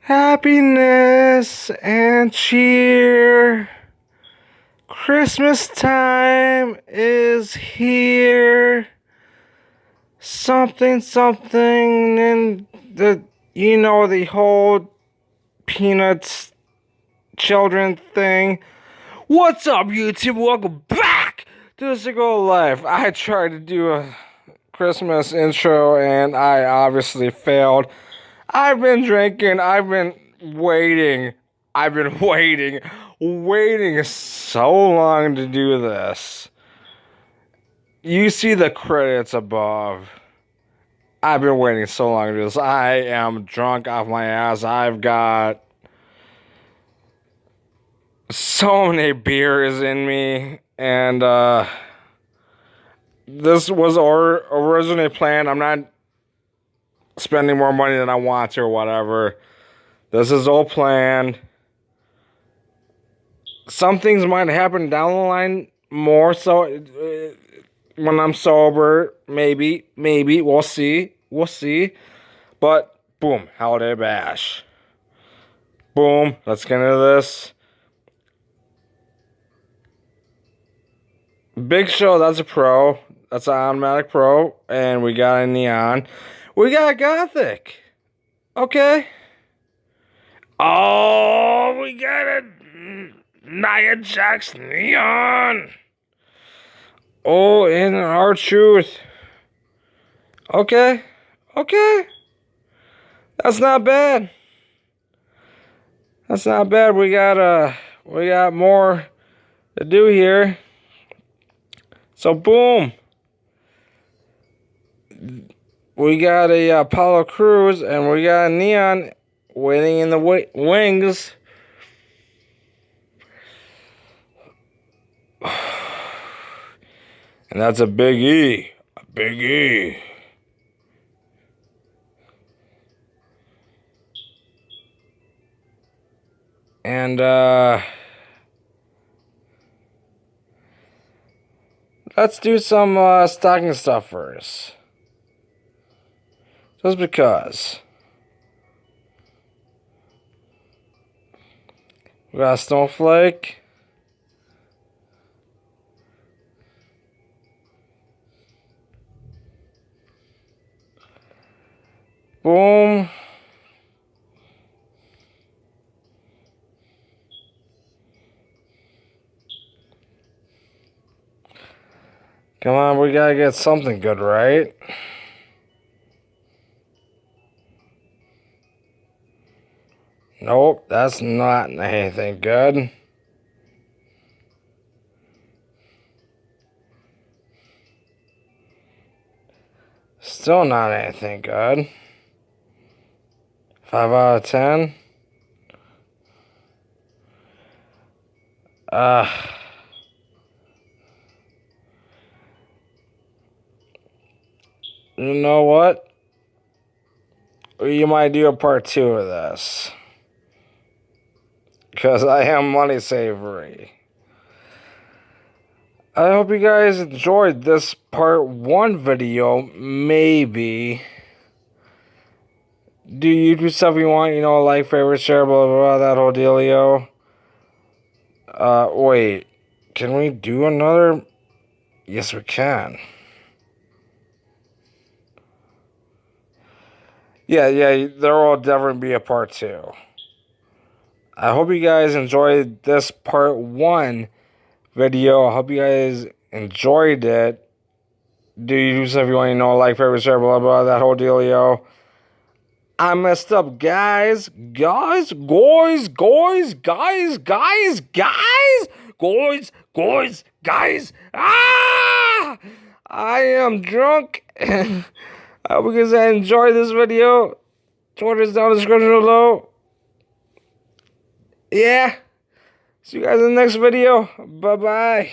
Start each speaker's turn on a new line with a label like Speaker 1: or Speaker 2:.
Speaker 1: Happiness and cheer. Christmas time is here. Something, and the whole Peanuts children thing. What's up, YouTube? Welcome back to the Single Life. I tried to do a Christmas intro and I obviously failed. I've been drinking, I've been waiting so long to do this. You see the credits above. I've been waiting so long to do this. I am drunk off my ass. I've got so many beers in me, and this was originally planned. I'm not spending more money than I want to or whatever. This is all planned. Some things might happen down the line more so when I'm sober. Maybe. We'll see. But, boom. Holiday bash. Boom. Let's get into this. Big Show, that's a pro. That's an automatic pro. And we got a neon. We got Gothic. Okay. Oh, we got a Nia Jax neon. Oh, and our truth. Okay. That's not bad. We got more to do here. So boom. We got a Apollo Crews and we got a neon waiting in the wings. And that's a big E. And let's do some stocking stuff first. Just because. We got a snowflake. Boom. Come on, we gotta get something good, right? Nope, that's not anything good. Still not anything good. 5 out of 10. You know what? You might do a part 2 of this. Because I am money savory. I hope you guys enjoyed this part 1 video. Maybe. Do YouTube stuff you want, like, favorite, share, blah, blah, blah, that whole dealio. Wait. Can we do another? Yes, we can. Yeah, there will definitely be a part 2. I hope you guys enjoyed this part 1 video. I hope you guys enjoyed it. Do YouTube stuff you want, like, favorite, share, blah, blah, that whole dealio. I messed up, guys. Ah! I am drunk. I hope you guys enjoyed this video. Twitter's down in the description below. Yeah. See you guys in the next video. Bye-bye.